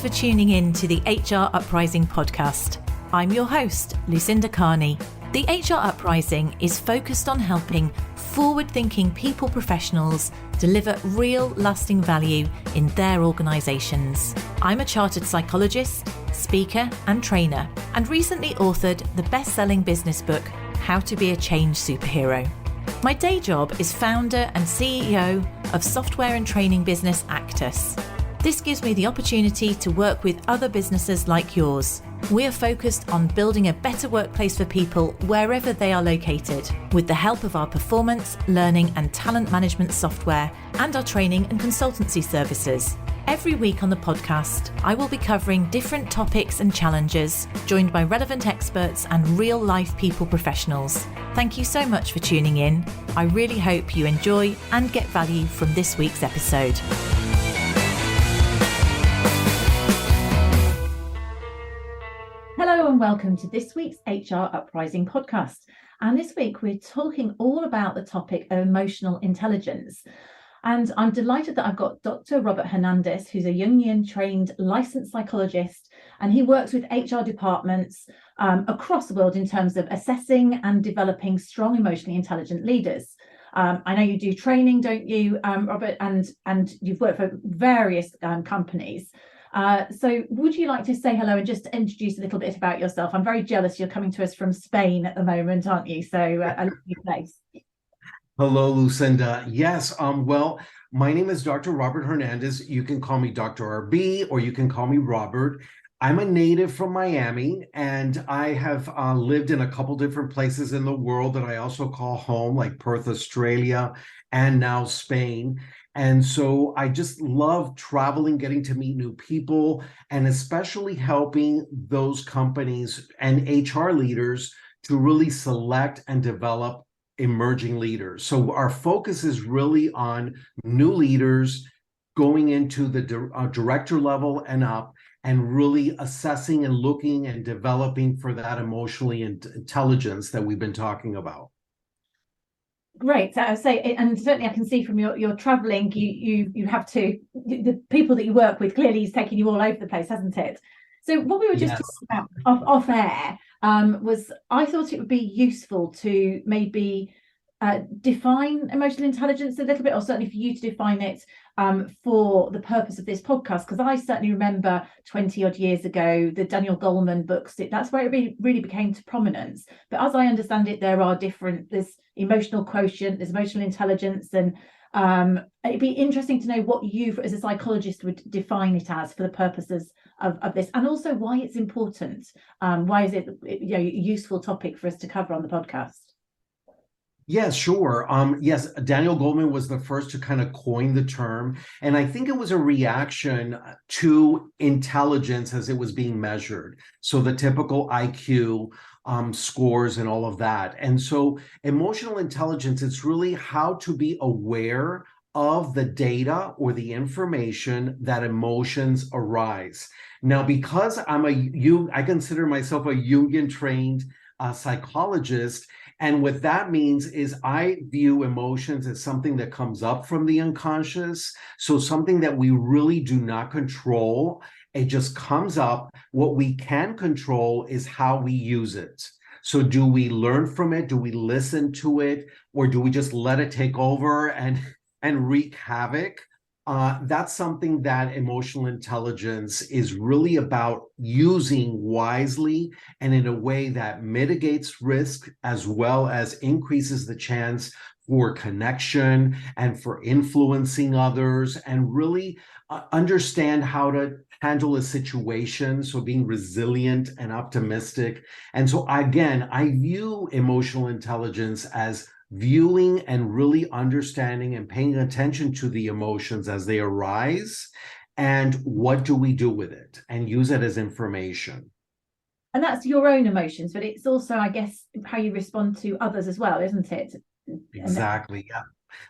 for tuning in to the HR Uprising podcast. I'm your host, Lucinda Carney. The HR Uprising is focused on helping forward-thinking people professionals deliver real lasting value in their organisations. I'm a chartered psychologist, speaker and trainer, and recently authored the best-selling business book, How to Be a Change Superhero. My day job is founder and CEO of software and training business Actus. This gives me the opportunity to work with other businesses like yours. We are focused on building a better workplace for people wherever they are located, with the help of our performance, learning and talent management software and our training and consultancy services. Every week on the podcast, I will be covering different topics and challenges, joined by relevant experts and real-life people professionals. Thank you so much for tuning in. I really hope you enjoy and get value from this week's episode. Hello and welcome to this week's HR Uprising podcast. And this week we're talking all about the topic of emotional intelligence. And I'm delighted that I've got Dr. Robert Hernandez, who's a Jungian trained licensed psychologist, and he works with HR departments across the world in terms of assessing and developing strong emotionally intelligent leaders. I know you do training, don't you, Robert, and you've worked for various companies. So would you like to say hello and just introduce a little bit about yourself? I'm very jealous you're coming to us from Spain at the moment, aren't you? So a lovely place. Hello, Lucinda. Yes, well, my name is Dr. Robert Hernandez. You can call me Dr. RB or you can call me Robert. I'm a native from Miami, and I have lived in a couple different places in the world that I also call home, like Perth, Australia, and now Spain. And so I just love traveling, getting to meet new people, and especially helping those companies and HR leaders to really select and develop emerging leaders. So our focus is really on new leaders going into the director level and up, and really assessing and looking and developing for that emotionally intelligence that we've been talking about. Great. So I say, and certainly I can see from your traveling, you have to, the people that you work with, clearly is taking you all over the place, hasn't it? So what we were just talking about off air was, I thought it would be useful to maybe define emotional intelligence a little bit, or certainly for you to define it for the purpose of this podcast, because I certainly remember 20 odd years ago the Daniel Goleman books. That's where it really became to prominence. But as I understand it, there's emotional quotient, there's emotional intelligence, and it'd be interesting to know what you as a psychologist would define it as for the purposes of this, and also why it's important. Why is it a useful topic for us to cover on the podcast? Yes, sure. Yes, Daniel Goleman was the first to kind of coin the term. And I think it was a reaction to intelligence as it was being measured. So the typical IQ scores and all of that. And so emotional intelligence, it's really how to be aware of the data or the information that emotions arise. Now, because I consider myself a Jungian trained psychologist. And what that means is I view emotions as something that comes up from the unconscious. So something that we really do not control. It just comes up. What we can control is how we use it. So do we learn from it? Do we listen to it? Or do we just let it take over and wreak havoc? That's something that emotional intelligence is really about using wisely and in a way that mitigates risk as well as increases the chance for connection and for influencing others, and really understand how to handle a situation. So being resilient and optimistic. And so again, I view emotional intelligence as viewing and really understanding and paying attention to the emotions as they arise, and what do we do with it, and use it as information. And that's your own emotions, but it's also, I guess, how you respond to others as well, isn't it? Exactly. Yeah.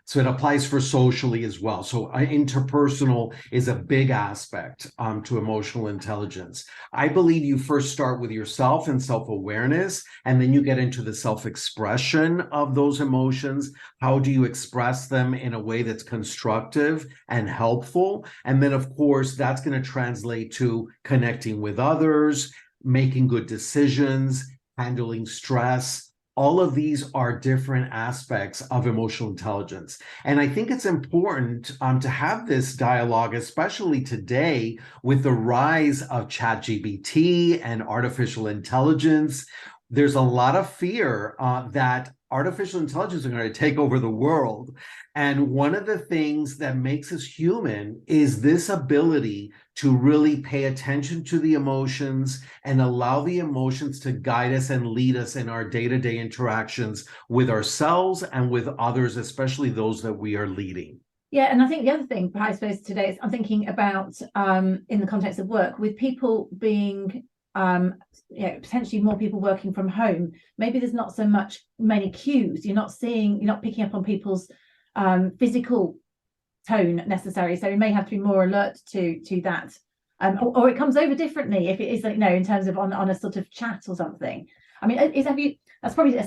So it applies for socially as well. So interpersonal is a big aspect to emotional intelligence. I believe you first start with yourself and self-awareness, and then you get into the self-expression of those emotions. How do you express them in a way that's constructive and helpful? And then, of course, that's going to translate to connecting with others, making good decisions, handling stress. All of these are different aspects of emotional intelligence. And I think it's important to have this dialogue, especially today with the rise of ChatGPT and artificial intelligence. There's a lot of fear that artificial intelligence are going to take over the world. And one of the things that makes us human is this ability to really pay attention to the emotions and allow the emotions to guide us and lead us in our day-to-day interactions with ourselves and with others, especially those that we are leading. Yeah, and I think the other thing, I suppose, today is I'm thinking about in the context of work, with people being potentially more people working from home, maybe there's not so many cues. You're not picking up on people's physical tone necessarily, so we may have to be more alert to that, or it comes over differently if it is, in terms of on a sort of chat or something. I mean, that's probably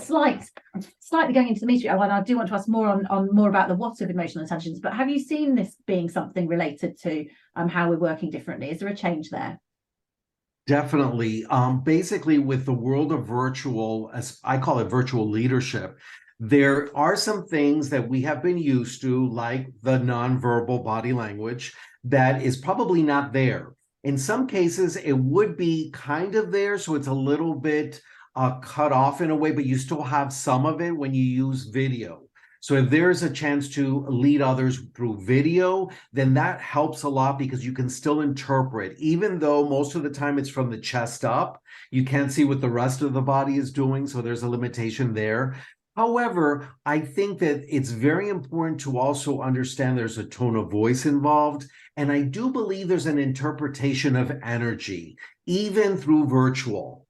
slightly going into the meat, and I do want to ask more on more about the what of emotional intelligence, but have you seen this being something related to how we're working differently? Is there a change there? Definitely. Basically, with the world of virtual, as I call it, virtual leadership, there are some things that we have been used to, like the nonverbal body language, that is probably not there. In some cases, it would be kind of there, so it's a little bit cut off in a way, but you still have some of it when you use video. So if there's a chance to lead others through video, then that helps a lot because you can still interpret, even though most of the time it's from the chest up. You can't see what the rest of the body is doing, so there's a limitation there. However, I think that it's very important to also understand there's a tone of voice involved. And I do believe there's an interpretation of energy, even through virtual.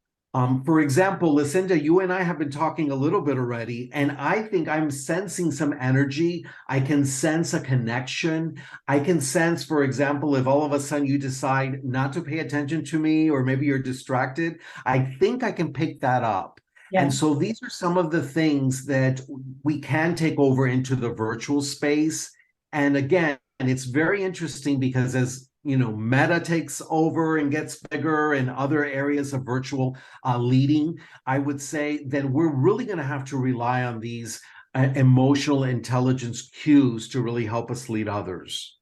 For example, Lucinda, you and I have been talking a little bit already, and I think I'm sensing some energy. I can sense a connection. I can sense, for example, if all of a sudden you decide not to pay attention to me, or maybe you're distracted, I think I can pick that up. Yeah. And so these are some of the things that we can take over into the virtual space. And again, it's very interesting because as Meta takes over and gets bigger in other areas of virtual leading, I would say that we're really going to have to rely on these emotional intelligence cues to really help us lead others.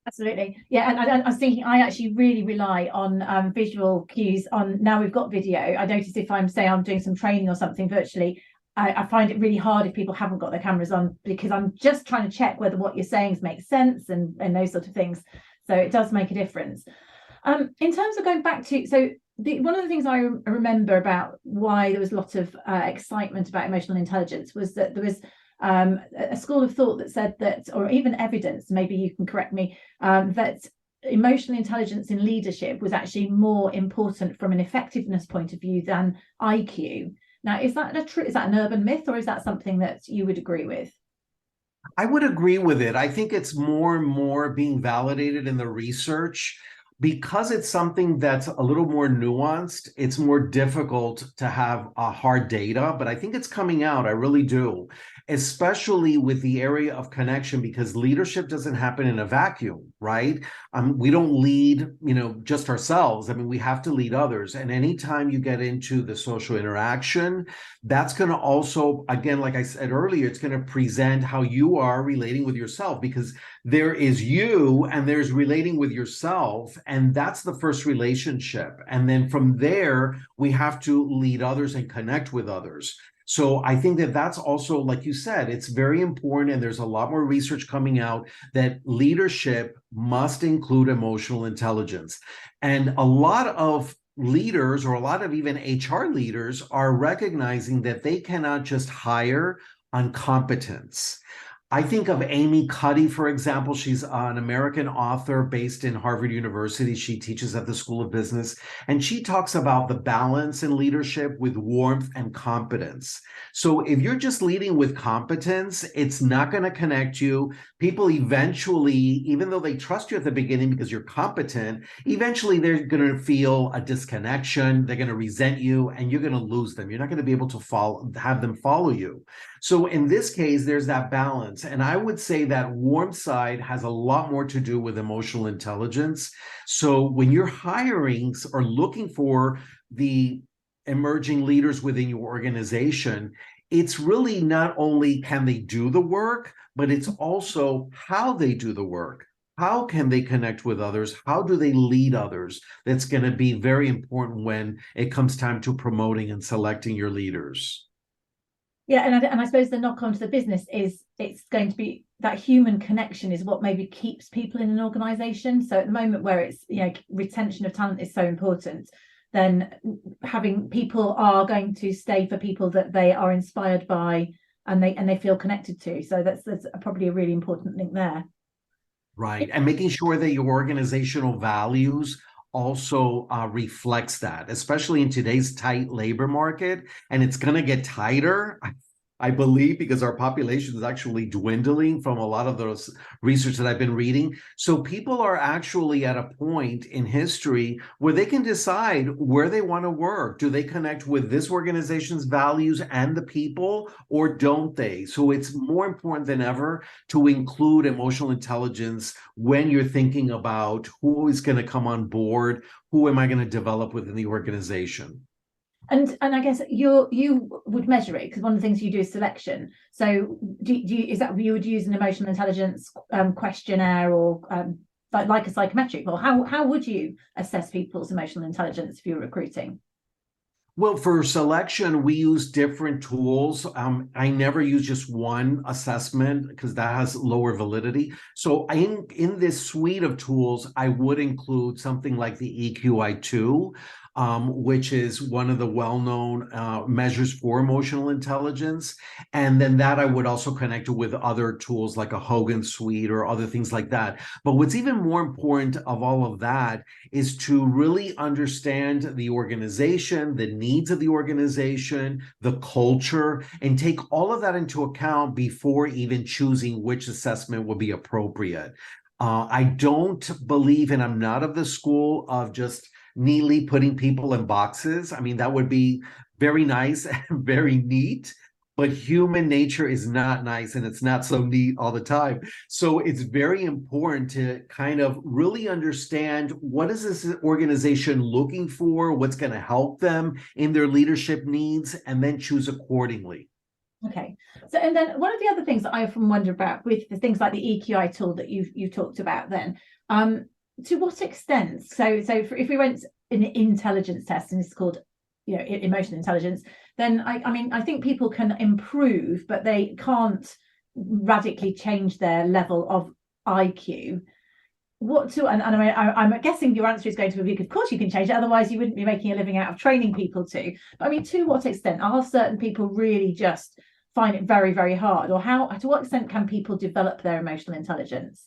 Absolutely. Yeah, and I was thinking, I actually really rely on visual cues. Now we've got video, I notice if I'm doing some training or something virtually, I find it really hard if people haven't got their cameras on, because I'm just trying to check whether what you're saying makes sense and those sort of things. So it does make a difference. In terms of going back to, one of the things I remember about why there was a lot of excitement about emotional intelligence was that there was a school of thought that said that, or even evidence, maybe you can correct me, that emotional intelligence in leadership was actually more important from an effectiveness point of view than IQ. Now, is that an urban myth, or is that something that you would agree with? I would agree with it. I think it's more and more being validated in the research. Because it's something that's a little more nuanced, it's more difficult to have hard data, but I think it's coming out. I really do, especially with the area of connection, because leadership doesn't happen in a vacuum, right? We don't lead, just ourselves. I mean, we have to lead others. And anytime you get into the social interaction, that's going to also, again, like I said earlier, it's going to present how you are relating with yourself, because there is you and there's relating with yourself. And that's the first relationship. And then from there, we have to lead others and connect with others. So I think that that's also, like you said, it's very important. And there's a lot more research coming out that leadership must include emotional intelligence. And a lot of leaders, or a lot of even HR leaders, are recognizing that they cannot just hire on competence. I think of Amy Cuddy, for example. She's an American author based in Harvard University. She teaches at the School of Business, and she talks about the balance in leadership with warmth and competence. So if you're just leading with competence, it's not going to connect you. People eventually, even though they trust you at the beginning because you're competent, eventually they're going to feel a disconnection. They're going to resent you, and you're going to lose them. You're not going to be able to have them follow you. So in this case, there's that balance. And I would say that warm side has a lot more to do with emotional intelligence. So when you're hiring or looking for the emerging leaders within your organization, it's really not only can they do the work, but it's also how they do the work. How can they connect with others? How do they lead others? That's going to be very important when it comes time to promoting and selecting your leaders. Yeah, and I suppose the knock on to the business is it's going to be that human connection is what maybe keeps people in an organization. So at the moment where it's, retention of talent is so important, then having people are going to stay for people that they are inspired by and they feel connected to. So that's probably a really important link there. Right. And making sure that your organizational values also reflects that, especially in today's tight labor market. And it's going to get tighter, I believe, because our population is actually dwindling from a lot of those research that I've been reading. So people are actually at a point in history where they can decide where they want to work. Do they connect with this organization's values and the people, or don't they? So it's more important than ever to include emotional intelligence when you're thinking about who is going to come on board, who am I going to develop within the organization. And I guess you would measure it because one of the things you do is selection. So is that you would use an emotional intelligence questionnaire or like a psychometric, or how would you assess people's emotional intelligence if you're recruiting? Well, for selection, we use different tools. I never use just one assessment because that has lower validity. So in this suite of tools, I would include something like the EQI2, which is one of the well-known measures for emotional intelligence. And then that I would also connect it with other tools like a Hogan suite or other things like that. But what's even more important of all of that is to really understand the organization, the needs of the organization, the culture, and take all of that into account before even choosing which assessment would be appropriate. I don't believe, and I'm not of the school of just neatly putting people in boxes. I mean, that would be very nice and very neat, but human nature is not nice and it's not so neat all the time. So it's very important to kind of really understand what is this organization looking for, what's going to help them in their leadership needs, and then choose accordingly. Okay. So, and then one of the other things that I often wonder about with the things like the EQI tool that you talked about then, to what extent? So if we went in an intelligence test and it's called, emotional intelligence, then I think people can improve, but they can't radically change their level of IQ. I'm guessing your answer is going to be, of course you can change it, otherwise you wouldn't be making a living out of training people too. But I mean, to what extent are certain people really just find it very, very hard, or to what extent can people develop their emotional intelligence?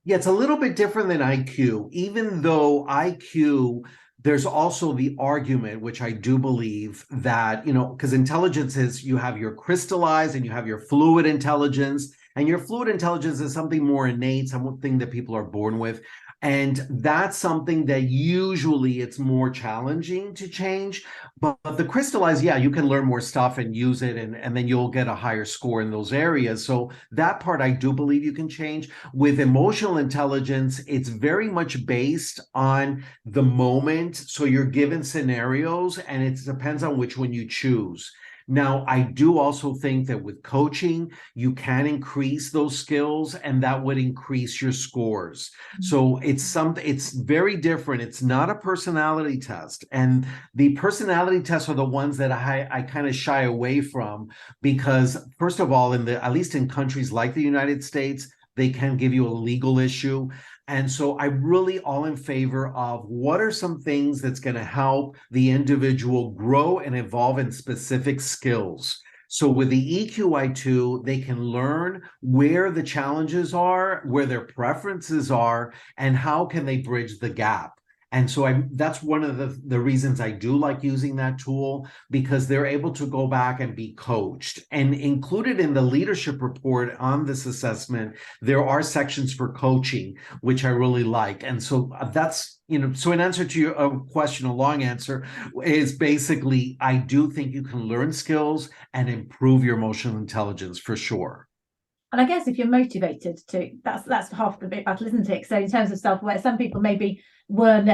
Yeah, it's a little bit different than IQ, even though IQ, there's also the argument, which I do believe that, because intelligence is, you have your crystallized and you have your fluid intelligence, and your fluid intelligence is something more innate, something that people are born with. And that's something that usually it's more challenging to change. But the crystallized, yeah, you can learn more stuff and use it, and then you'll get a higher score in those areas. So that part I do believe you can change. With emotional intelligence, it's very much based on the moment. So you're given scenarios, and it depends on which one you choose. Now, I do also think that with coaching, you can increase those skills, and that would increase your scores. So it's very different. It's not a personality test. And the personality tests are the ones that I kind of shy away from, because first of all, at least in countries like the United States, they can give you a legal issue. And so I'm really all in favor of what are some things that's going to help the individual grow and evolve in specific skills. So with the EQI2, they can learn where the challenges are, where their preferences are, and how can they bridge the gap. And so that's one of the reasons I do like using that tool, because they're able to go back and be coached. And included in the leadership report on this assessment, there are sections for coaching, which I really like. And so that's, so in answer to your question, a long answer is basically, I do think you can learn skills and improve your emotional intelligence for sure. And I guess if you're motivated to, that's half the battle, isn't it? So in terms of self-aware, some people maybe weren't,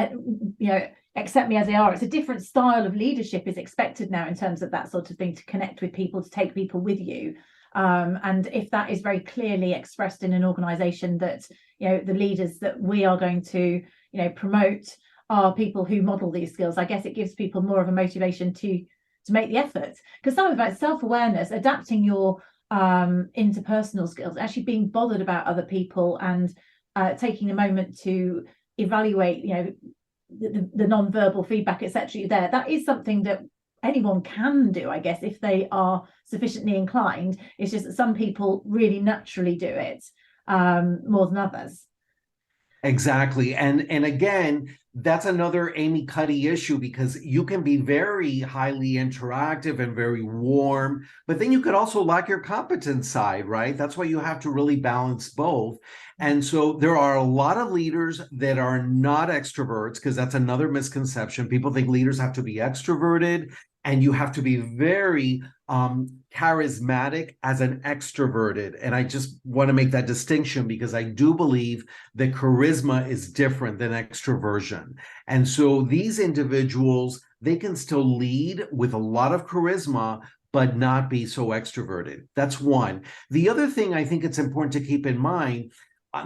accept me as they are. It's a different style of leadership is expected now in terms of that sort of thing, to connect with people, to take people with you. And if that is very clearly expressed in an organization that, the leaders that we are going to, promote are people who model these skills, I guess it gives people more of a motivation to make the effort. Because some of that self-awareness, adapting your interpersonal skills, actually being bothered about other people, and taking a moment to evaluate, the non-verbal feedback, etc. There, that is something that anyone can do, I guess, if they are sufficiently inclined. It's just that some people really naturally do it more than others. Exactly. And again, that's another Amy Cuddy issue, because you can be very highly interactive and very warm, but then you could also lack your competence side, right? That's why you have to really balance both. And so there are a lot of leaders that are not extroverts, because that's another misconception. People think leaders have to be extroverted, and you have to be very charismatic as an extroverted. And I just want to make that distinction, because I do believe that charisma is different than extroversion. And so these individuals, they can still lead with a lot of charisma, but not be so extroverted. That's one. The other thing I think it's important to keep in mind,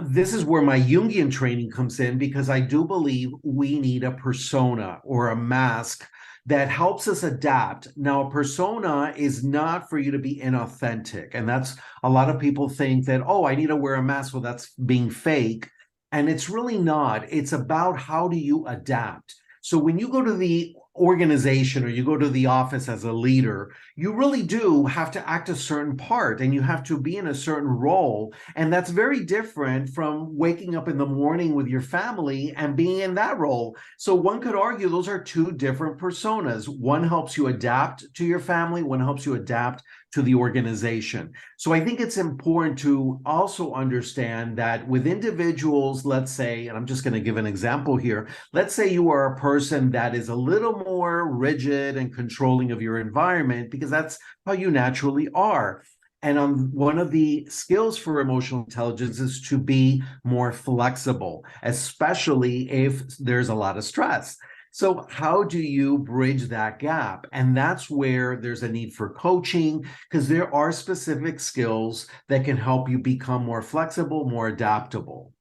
this is where my Jungian training comes in, because I do believe we need a persona or a mask that helps us adapt. Now, a persona is not for you to be inauthentic. And that's, a lot of people think that, oh, I need to wear a mask, well, that's being fake. And it's really not. It's about how do you adapt. So when you go to the organization or you go to the office as a leader, you really do have to act a certain part, and you have to be in a certain role. And that's very different from waking up in the morning with your family and being in that role. So one could argue those are two different personas. One helps you adapt to your family, one helps you adapt to the organization. So I think it's important to also understand that with individuals, let's say, and I'm just going to give an example here, let's say you are a person that is a little more rigid and controlling of your environment, because that's how you naturally are. And one of the skills for emotional intelligence is to be more flexible, especially if there's a lot of stress. So how do you bridge that gap? And that's where there's a need for coaching, because there are specific skills that can help you become more flexible, more adaptable.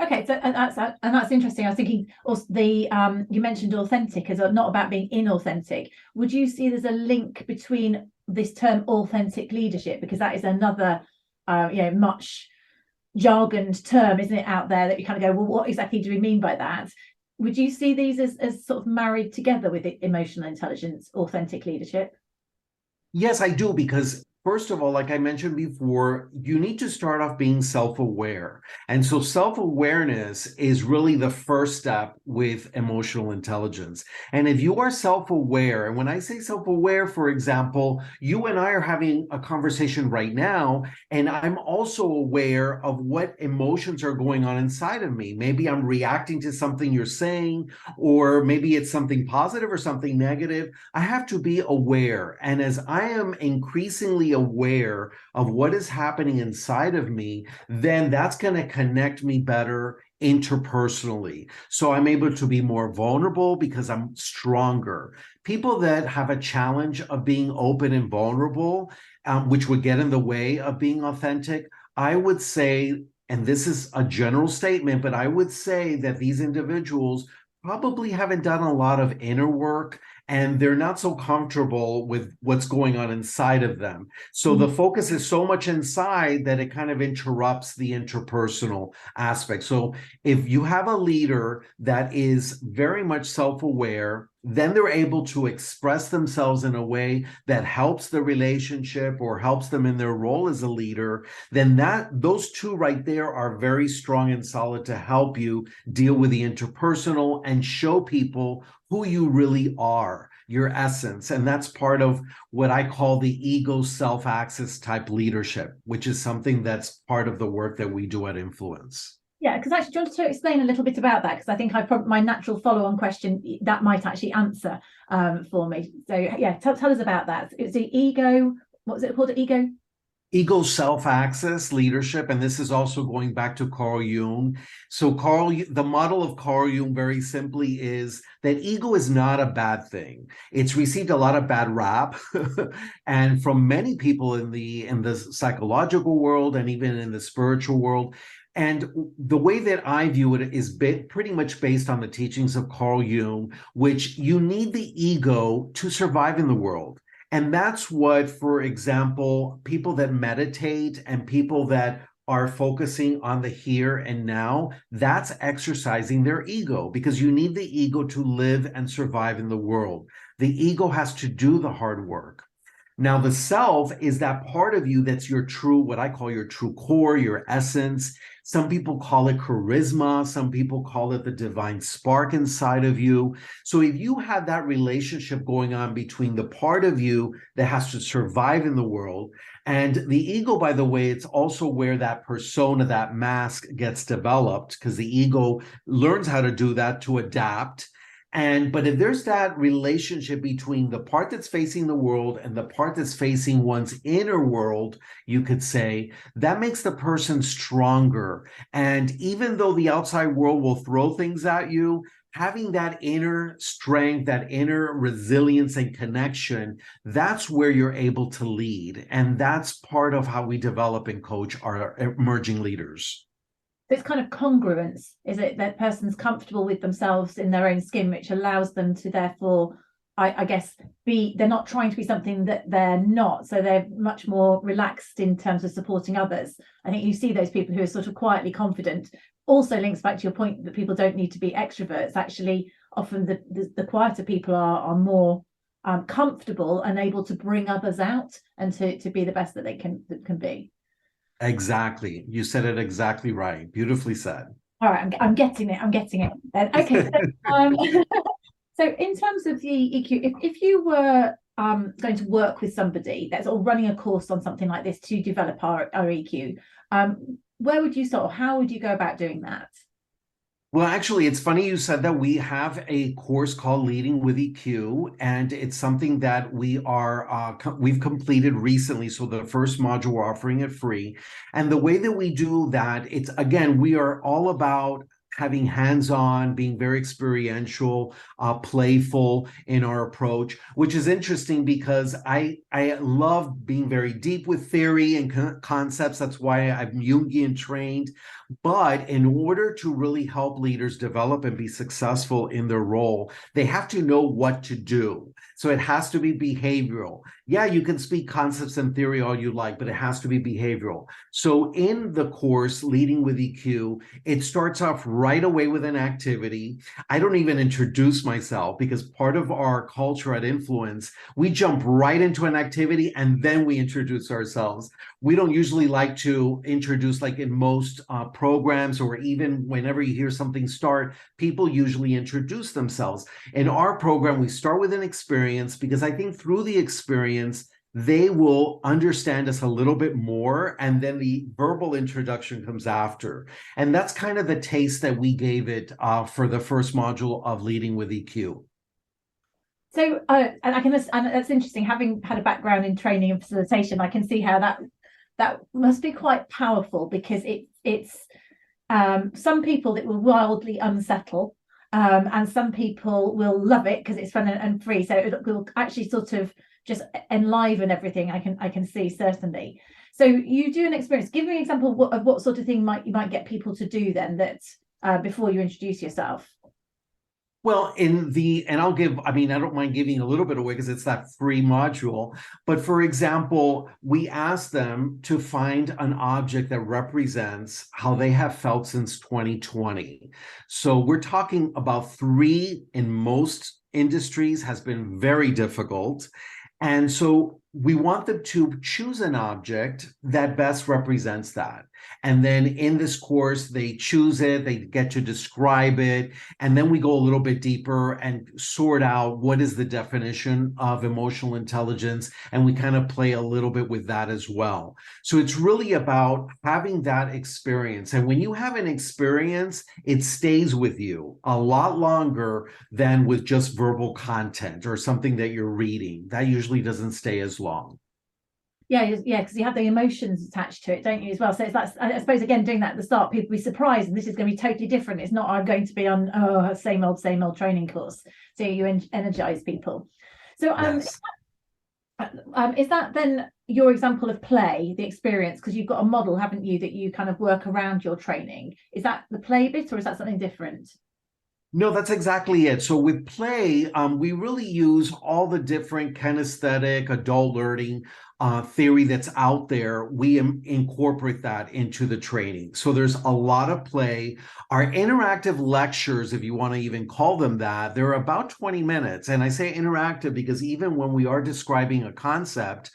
Okay, so and that's interesting. I was thinking also you mentioned authentic as not about being inauthentic. Would you see there's a link between this term authentic leadership, because that is another much jargoned term, isn't it, out there, that you kind of go, well, what exactly do we mean by that? Would you see these as sort of married together with emotional intelligence, authentic leadership? Yes, I do, because first of all, like I mentioned before, you need to start off being self-aware. And so self-awareness is really the first step with emotional intelligence. And if you are self-aware, and when I say self-aware, for example, you and I are having a conversation right now, and I'm also aware of what emotions are going on inside of me. Maybe I'm reacting to something you're saying, or maybe it's something positive or something negative. I have to be aware. And as I am increasingly aware of what is happening inside of me, then that's going to connect me better interpersonally. So I'm able to be more vulnerable because I'm stronger. People that have a challenge of being open and vulnerable, which would get in the way of being authentic, I would say, and this is a general statement, but I would say that these individuals probably haven't done a lot of inner work, and they're not so comfortable with what's going on inside of them. So the focus is so much inside that it kind of interrupts the interpersonal aspect. So if you have a leader that is very much self-aware, then they're able to express themselves in a way that helps the relationship or helps them in their role as a leader, then those two right there are very strong and solid to help you deal with the interpersonal and show people who you really are, your essence. And that's part of what I call the ego self-access type leadership, which is something that's part of the work that we do at Influence. Yeah, because actually, do you want to explain a little bit about that? Because I think my natural follow-on question that might actually answer for me. So yeah, tell us about that. It's the ego. What was it called? Ego self-access leadership, and this is also going back to Carl Jung. So the model of Carl Jung very simply is that ego is not a bad thing. It's received a lot of bad rap, and from many people in the psychological world and even in the spiritual world. And the way that I view it is pretty much based on the teachings of Carl Jung, which you need the ego to survive in the world. And that's what, for example, people that meditate and people that are focusing on the here and now, that's exercising their ego, because you need the ego to live and survive in the world. The ego has to do the hard work. Now, the self is that part of you that's your true, what I call your true core, your essence. Some people call it charisma. Some people call it the divine spark inside of you. So if you have that relationship going on between the part of you that has to survive in the world and the ego, by the way, it's also where that persona, that mask gets developed, because the ego learns how to do that to adapt. But if there's that relationship between the part that's facing the world and the part that's facing one's inner world, you could say, that makes the person stronger. And even though the outside world will throw things at you, having that inner strength, that inner resilience and connection, that's where you're able to lead. And that's part of how we develop and coach our emerging leaders. It's kind of congruence, is it? That person's comfortable with themselves in their own skin, which allows them to therefore, I guess, they're not trying to be something that they're not. So they're much more relaxed in terms of supporting others. I think you see those people who are sort of quietly confident. Also links back to your point that people don't need to be extroverts. Actually, often the quieter people are more comfortable and able to bring others out and to be the best that they can be. Exactly. You said it exactly right. Beautifully said. All right, I'm getting it. Okay. So in terms of the EQ, if you were going to work with somebody that's all running a course on something like this to develop our EQ, where would you start? Or how would you go about doing that? Well, actually, it's funny you said that. We have a course called Leading with EQ, and it's something that we've completed recently. So the first module, we're offering it free. And the way that we do that, it's, again, we are all about having hands-on, being very experiential, playful in our approach, which is interesting because I love being very deep with theory and concepts. That's why I'm Jungian trained. But in order to really help leaders develop and be successful in their role, they have to know what to do. So it has to be behavioral. Yeah, you can speak concepts and theory all you like, but it has to be behavioral. So in the course, Leading with EQ, it starts off right away with an activity. I don't even introduce myself because part of our culture at Influence, we jump right into an activity and then we introduce ourselves. We don't usually like to introduce, like in most programs, or even whenever you hear something start, people usually introduce themselves. In our program, we start with an experience because I think through the experience, they will understand us a little bit more, and then the verbal introduction comes after. And that's kind of the taste that we gave it for the first module of Leading with EQ. So, and that's interesting. Having had a background in training and facilitation, I can see how that must be quite powerful, because it's some people that will wildly unsettle, and some people will love it because it's fun and free. So it will actually sort of just enliven everything. I can see, certainly. So you do an experience. Give me an example of what sort of thing you might get people to do then, that before you introduce yourself. Well, and I'll give, I mean, I don't mind giving a little bit away because it's that free module. But for example, we ask them to find an object that represents how they have felt since 2020. So we're talking about 3 in most industries has been very difficult. And so we want them to choose an object that best represents that. And then in this course, they choose it, they get to describe it, and then we go a little bit deeper and sort out what is the definition of emotional intelligence, and we kind of play a little bit with that as well. So it's really about having that experience. And when you have an experience, it stays with you a lot longer than with just verbal content or something that you're reading. That usually doesn't stay as long. Yeah, because you have the emotions attached to it, don't you, as well? So that's, I suppose, again, doing that at the start, people be surprised, and this is going to be totally different. It's not, I'm going to be on same old training course. So you energize people. So Yes. is that then your example of play, the experience? Because you've got a model, haven't you, that you kind of work around your training. Is that the play bit, or is that something different? No, that's exactly it. So with play, we really use all the different kinesthetic adult learning theory that's out there. We incorporate that into the training. So there's a lot of play. Our interactive lectures, if you want to even call them that, they're about 20 minutes. And I say interactive because even when we are describing a concept,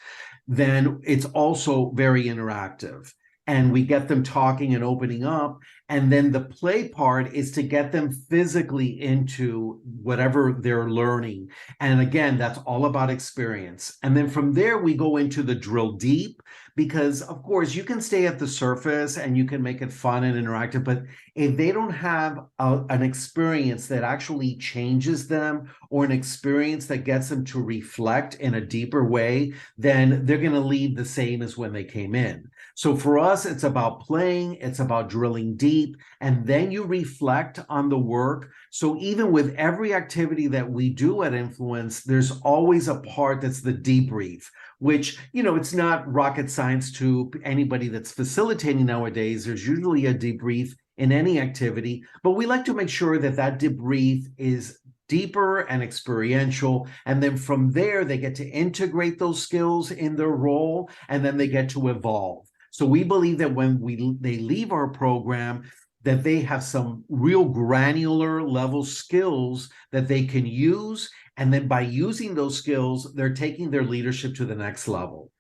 then it's also very interactive. And we get them talking and opening up. And then the play part is to get them physically into whatever they're learning. And again, that's all about experience. And then from there, we go into the drill deep, because of course you can stay at the surface and you can make it fun and interactive. But if they don't have an experience that actually changes them, or an experience that gets them to reflect in a deeper way, then they're going to leave the same as when they came in. So for us, it's about playing, it's about drilling deep, and then you reflect on the work. So even with every activity that we do at Influence, there's always a part that's the debrief, which, you know, it's not rocket science to anybody that's facilitating nowadays. There's usually a debrief in any activity, but we like to make sure that that debrief is deeper and experiential. And then from there, they get to integrate those skills in their role, and then they get to evolve. So we believe that when they leave our program, that they have some real granular level skills that they can use. And then by using those skills, they're taking their leadership to the next level.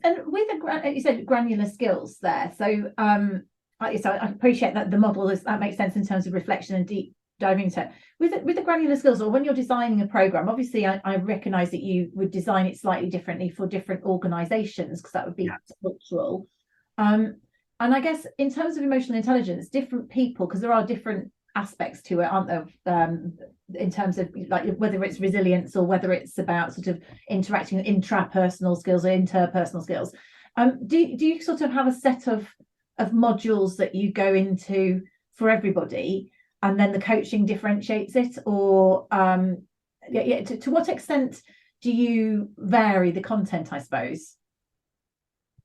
And with you said granular skills there. So I appreciate that the model that makes sense in terms of reflection and deep diving into it. With the granular skills, or when you're designing a program, obviously I recognize that you would design it slightly differently for different organizations, because that would be cultural. And I guess in terms of emotional intelligence, different people, because there are different aspects to it, aren't there? In terms of like whether it's resilience or whether it's about sort of interacting intrapersonal skills or interpersonal skills. Do you sort of have a set of modules that you go into for everybody, and then the coaching differentiates it? Or to what extent do you vary the content, I suppose?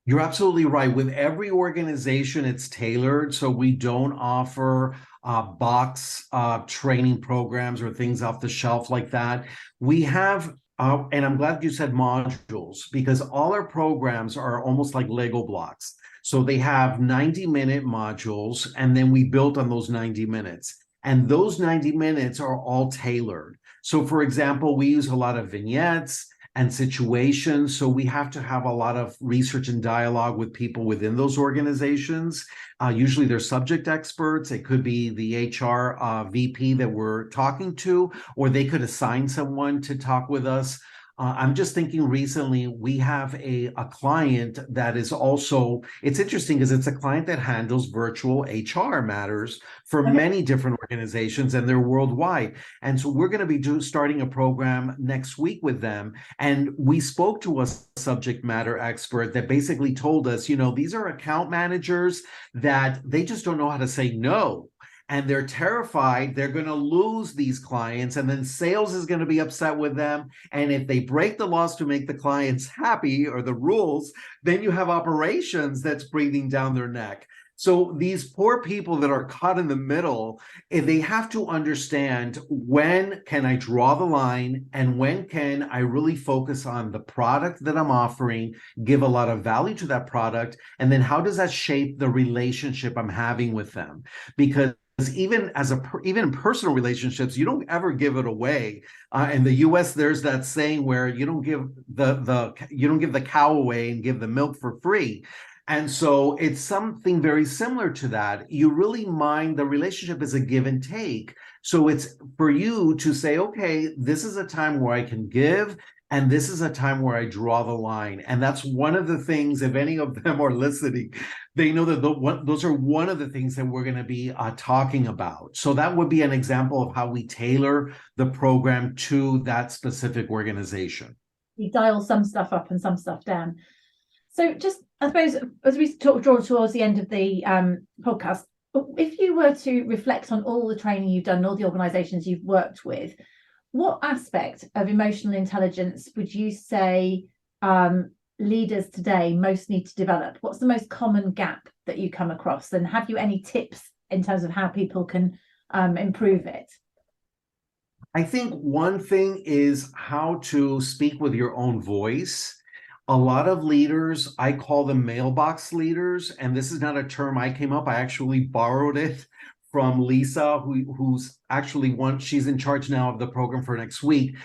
You're absolutely right. With every organization, it's tailored. So we don't offer box training programs or things off the shelf like that. We have, and I'm glad you said modules, because all our programs are almost like Lego blocks. So they have 90-minute modules, and then we built on those 90 minutes. And those 90 minutes are all tailored. So for example, we use a lot of vignettes and situations. So we have to have a lot of research and dialogue with people within those organizations. Usually they're subject experts. It could be the HR VP that we're talking to, or they could assign someone to talk with us. I'm just thinking recently we have a client that is also, it's interesting because it's a client that handles virtual HR matters for many different organizations, and they're worldwide. And so we're going to be starting a program next week with them. And we spoke to a subject matter expert that basically told us, you know, these are account managers that they just don't know how to say no. And they're terrified they're going to lose these clients, and then sales is going to be upset with them. And if they break the laws to make the clients happy, or the rules, then you have operations that's breathing down their neck. So these poor people that are caught in the middle, they have to understand, when can I draw the line, and when can I really focus on the product that I'm offering, give a lot of value to that product, and then how does that shape the relationship I'm having with them? Because even in personal relationships, you don't ever give it away. In the U.S., there's that saying where you don't give the cow away and give the milk for free. And so it's something very similar to that. You really mind the relationship is a give and take. So it's for you to say, okay, this is a time where I can give, and this is a time where I draw the line. And that's one of the things, if any of them are listening, they know that those are one of the things that we're going to be talking about. So that would be an example of how we tailor the program to that specific organization. You dial some stuff up and some stuff down. So just, I suppose, as we draw towards the end of the podcast, if you were to reflect on all the training you've done, all the organisations you've worked with, what aspect of emotional intelligence would you say leaders today most need to develop? What's the most common gap that you come across? And have you any tips in terms of how people can improve it? I think one thing is how to speak with your own voice. A lot of leaders, I call them mailbox leaders, and this is not a term I came up. I actually borrowed it from Lisa, who's actually she's in charge now of the program for next week.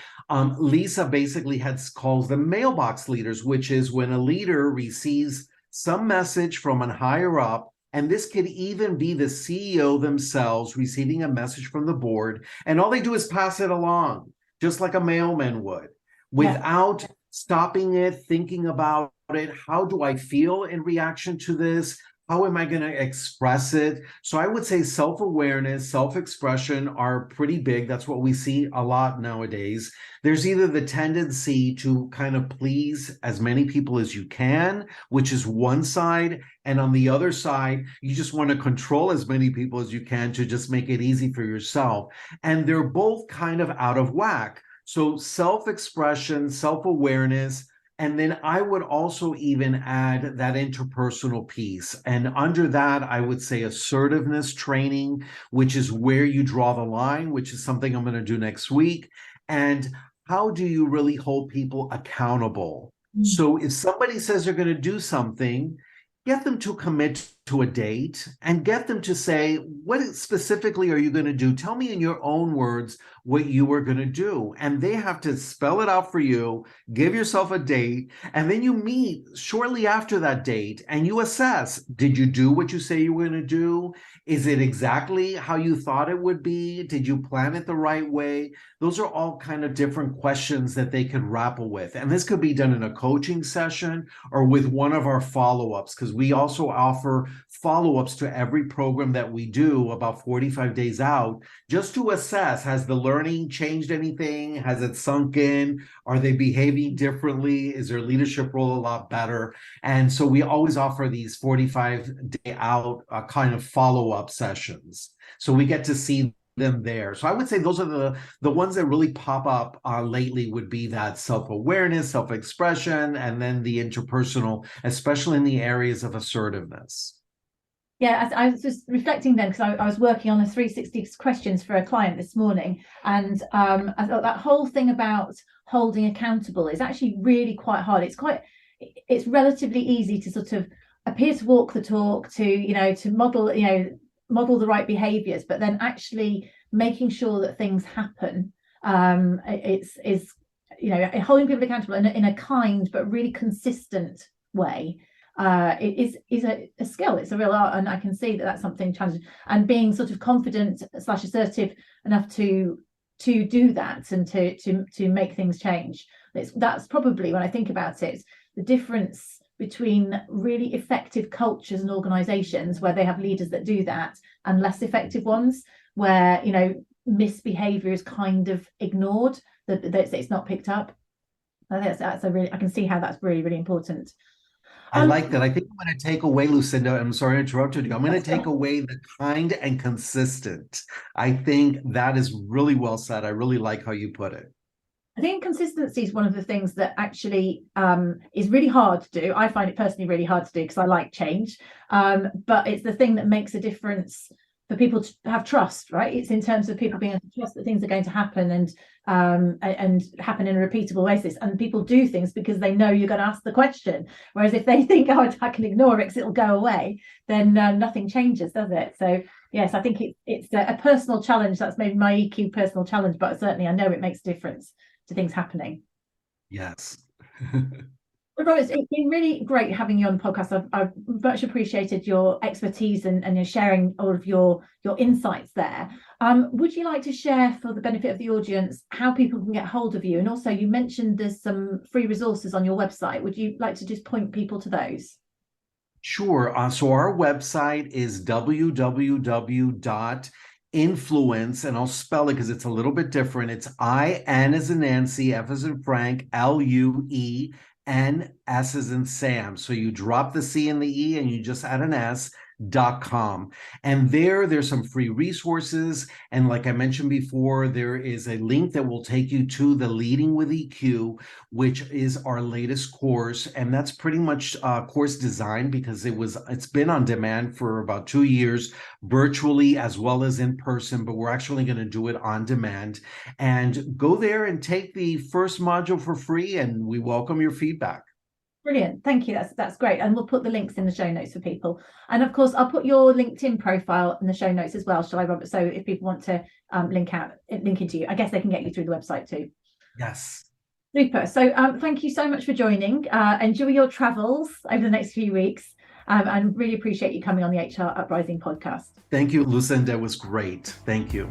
Lisa basically calls them mailbox leaders, which is when a leader receives some message from a higher up, and this could even be the CEO themselves receiving a message from the board, and all they do is pass it along, just like a mailman would, without stopping it, thinking about it. How do I feel in reaction to this? How am I going to express it? So I would say self-awareness, self-expression are pretty big. That's what we see a lot nowadays. There's either the tendency to kind of please as many people as you can, which is one side. And on the other side, you just want to control as many people as you can to just make it easy for yourself. And they're both kind of out of whack. So self-expression, self-awareness, and then I would also even add that interpersonal piece. And under that, I would say assertiveness training, which is where you draw the line, which is something I'm going to do next week. And how do you really hold people accountable? So if somebody says they're going to do something, get them to commit to a date and get them to say, what specifically are you going to do? Tell me in your own words what you are going to do. And they have to spell it out for you, give yourself a date, and then you meet shortly after that date and you assess, did you do what you say you were going to do? Is it exactly how you thought it would be? Did you plan it the right way? Those are all kind of different questions that they could grapple with. And this could be done in a coaching session or with one of our follow-ups, because we also offer follow-ups to every program that we do about 45 days out, just to assess, has the learning changed anything? Has it sunk in? Are they behaving differently? Is their leadership role a lot better? And so we always offer these 45-day out kind of follow-up sessions. So we get to see them there. So I would say those are the ones that really pop up lately would be that self-awareness, self-expression, and then the interpersonal, especially in the areas of assertiveness. Yeah, I was just reflecting then, because I was working on a 360 questions for a client this morning, and I thought that whole thing about holding accountable is actually really quite hard. It's relatively easy to sort of appear to walk the talk, to model the right behaviors, but then actually making sure that things happen is holding people accountable in a kind but really consistent way. It is a skill. It's a real art, and I can see that that's something challenging. And being sort of confident / assertive enough to do that and to make things change. That's probably, when I think about it, the difference between really effective cultures and organizations where they have leaders that do that, and less effective ones where misbehavior is kind of ignored, that it's not picked up. I think I can see how that's really, really important. I like that. I think I'm going to take away, Lucinda, I'm sorry I interrupted you. I'm going to take away the kind and consistent. I think that is really well said. I really like how you put it. I think consistency is one of the things that actually is really hard to do. I find it personally really hard to do because I like change, but it's the thing that makes a difference for people to have trust, right? It's in terms of people being able to trust that things are going to happen and happen in a repeatable basis. And people do things because they know you're going to ask the question. Whereas if they think, oh, I can ignore it because it'll go away, then nothing changes, does it? So yes, I think it's a personal challenge. That's maybe my EQ personal challenge, but certainly I know it makes a difference to things happening. Yes. Well, Robert, it's been really great having you on the podcast. I've much appreciated your expertise and your sharing all of your insights there. Would you like to share, for the benefit of the audience, how people can get hold of you? And also, you mentioned there's some free resources on your website. Would you like to just point people to those? Sure. So our website is www.influence, and I'll spell it because it's a little bit different. It's I-N as in Nancy, F as in Frank, L-U-E, and S as in Sam. So you drop the C and the E and you just add an S.com. And there's some free resources. And like I mentioned before, there is a link that will take you to the Leading with EQ, which is our latest course. And that's pretty much course design because it's been on demand for about 2 years, virtually as well as in person, but we're actually going to do it on demand. And go there and take the first module for free, and we welcome your feedback. Brilliant. Thank you. That's great. And we'll put the links in the show notes for people. And of course, I'll put your LinkedIn profile in the show notes as well, shall I, Robert? So if people want to link into you, I guess they can get you through the website too. Yes. Super. So thank you so much for joining. Enjoy your travels over the next few weeks. And really appreciate you coming on the HR Uprising podcast. Thank you, Lucinda. It was great. Thank you.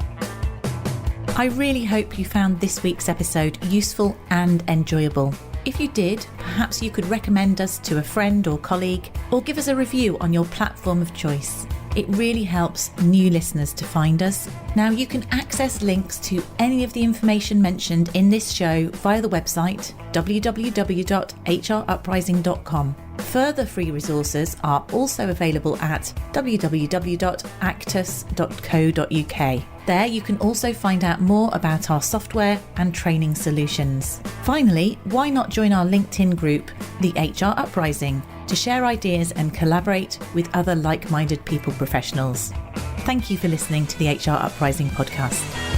I really hope you found this week's episode useful and enjoyable. If you did, perhaps you could recommend us to a friend or colleague, or give us a review on your platform of choice. It really helps new listeners to find us. Now, you can access links to any of the information mentioned in this show via the website www.hruprising.com. Further free resources are also available at www.actus.co.uk. There you can also find out more about our software and training solutions. Finally, why not join our LinkedIn group, the HR Uprising, to share ideas and collaborate with other like-minded people professionals. Thank you for listening to the HR Uprising podcast.